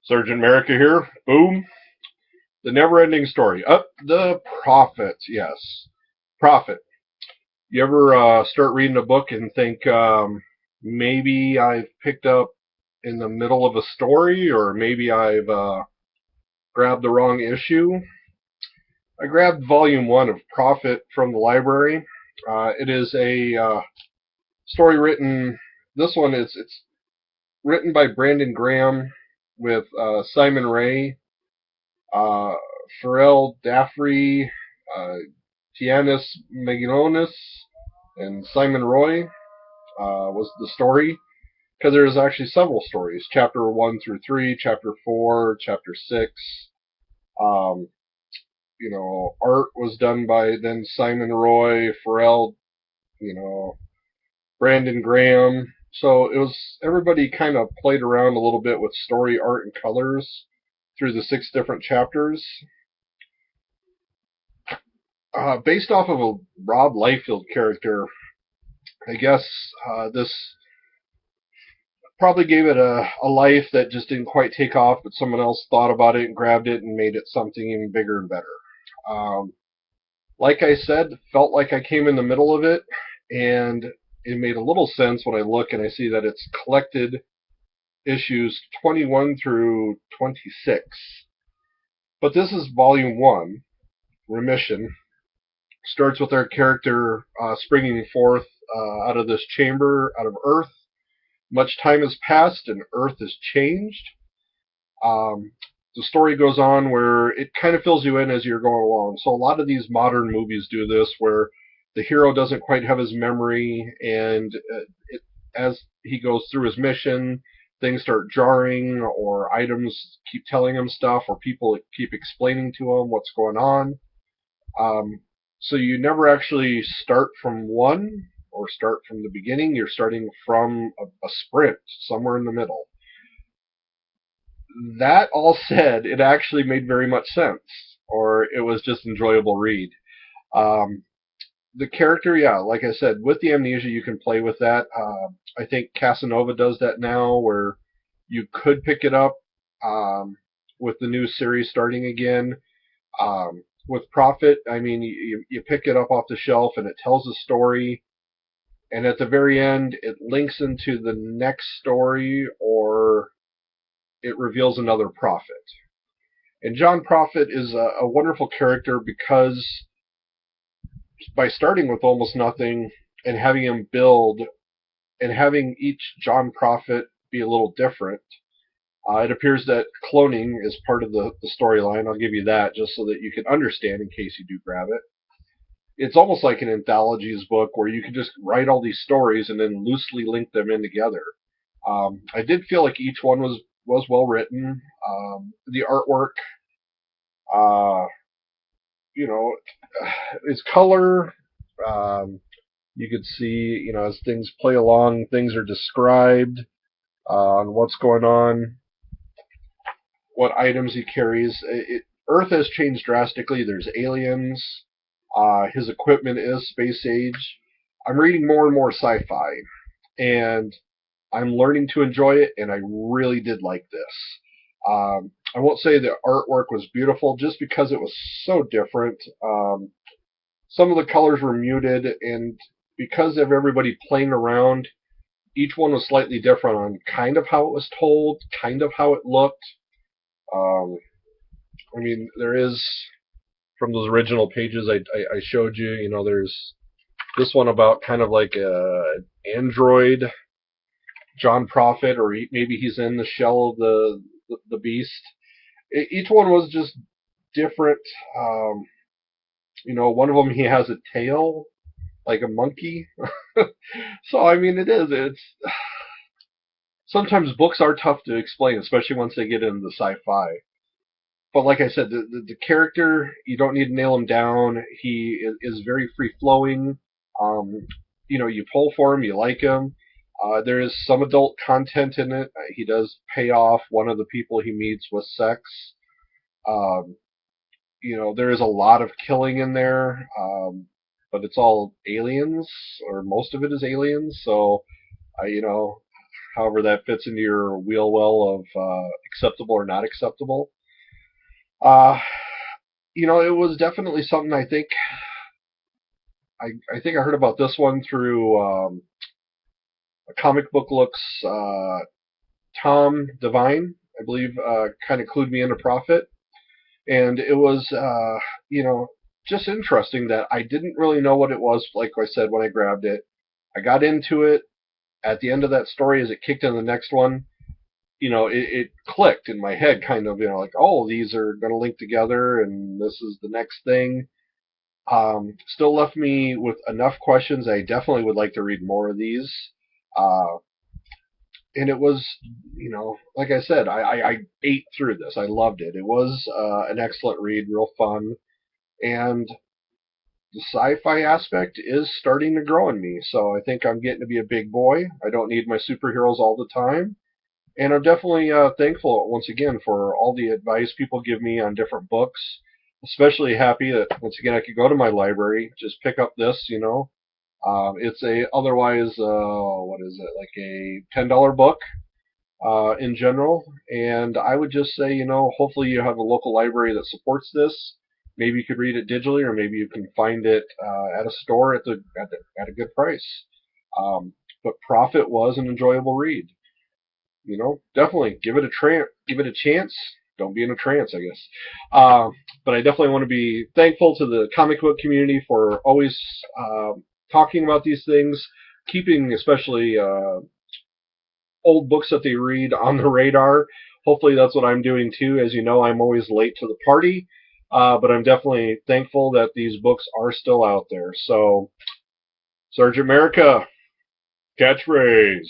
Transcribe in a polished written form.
Sergeant America here. Boom. The never-ending story. Up the Prophet. Yes, Prophet. You ever start reading a book and think maybe I've picked up in the middle of a story, or maybe I've grabbed the wrong issue? I grabbed Volume One of Prophet from the library. It is a story written. This one is it's written by Brandon Graham with Simon Ray, uh, Pharrell Daffrey, uh, Tianus Maginonis, and Simon Roy was the story. Because there's actually several stories, chapter 1 through 3, chapter 4, chapter 6. Um, art was done by then Simon Roy, Pharrell, Brandon Graham. So it was everybody kind of played around a little bit with story, art, and colors through the 6 different chapters. Based off of a Rob Liefeld character, I guess this probably gave it a life that just didn't quite take off, but someone else thought about it and grabbed it and made it something even bigger and better. Um, like I said, felt like I came in the middle of it, and it made a little sense when I look and I see that it's collected issues 21 through 26. But this is volume 1, Remission. Starts with our character springing forth out of this chamber, out of Earth. Much time has passed and Earth has changed. Um, the story goes on where it kind of fills you in as you're going along. So a lot of these modern movies do this, where the hero doesn't quite have his memory, and as he goes through his mission, things start jarring, or items keep telling him stuff, or people keep explaining to him what's going on. Um, so you never actually start from one or start from the beginning. You're starting from a sprint somewhere in the middle. That all said, it actually made very much sense, or it was just enjoyable read. Um, the character, yeah, like I said, with the amnesia, you can play with that. I think Casanova does that now, where you could pick it up with the new series starting again. With Prophet, I mean, you pick it up off the shelf and it tells a story, and at the very end, it links into the next story, or it reveals another prophet. And John Prophet is a wonderful character because by starting with almost nothing and having him build and having each John Prophet be a little different, it appears that cloning is part of the storyline. I'll give you that just so that you can understand in case you do grab it. It's almost like an anthologies book where you can just write all these stories and then loosely link them in together. I did feel like each one was well written. The artwork, uh, you know, its color. You could see, as things play along, things are described on what's going on, what items he carries. Earth has changed drastically. There's aliens. His equipment is space age. I'm reading more and more sci-fi, and I'm learning to enjoy it, and I really did like this. I won't say the artwork was beautiful just because it was so different. Some of the colors were muted, and because of everybody playing around, each one was slightly different on kind of how it was told, kind of how it looked. Um, I mean, there is from those original pages I showed you. There's this one about kind of like a android John Prophet, or maybe he's in the shell of the beast. Each one was just different. One of them he has a tail like a monkey. So I mean, it's sometimes books are tough to explain, especially once they get into the sci-fi. But like I said, the character, you don't need to nail him down. He is very free flowing. You pull for him, you like him. There is some adult content in it. He does pay off one of the people he meets with sex. Um, there is a lot of killing in there, but it's all aliens, or most of it is aliens. So, uh, you know, however that fits into your wheel well of acceptable or not acceptable. Uh, it was definitely something I think I heard about this one through Comic Book Looks Tom Devine, I believe, kind of clued me into Prophet. And it was, just interesting that I didn't really know what it was, like I said, when I grabbed it. I got into it. At the end of that story, as it kicked in the next one, it clicked in my head, kind of, like, oh, these are going to link together, and this is the next thing. Still left me with enough questions. I definitely would like to read more of these. Uh, and it was, like I said, I ate through this. I loved it. It was an excellent read, real fun, and the sci-fi aspect is starting to grow in me. So I think I'm getting to be a big boy. I don't need my superheroes all the time, and I'm definitely thankful once again for all the advice people give me on different books. Especially happy that once again I could go to my library, just pick up this. It's a otherwise what is it, like a $10 book in general. And I would just say, hopefully you have a local library that supports this. Maybe you could read it digitally, or maybe you can find it at a store at a good price. But Prophet was an enjoyable read. Definitely give it a chance. Don't be in a trance, I guess. But I definitely want to be thankful to the comic book community for always talking about these things, keeping especially old books that they read on the radar. Hopefully that's what I'm doing too. As you know, I'm always late to the party, but I'm definitely thankful that these books are still out there. So, Sergeant America, catchphrase.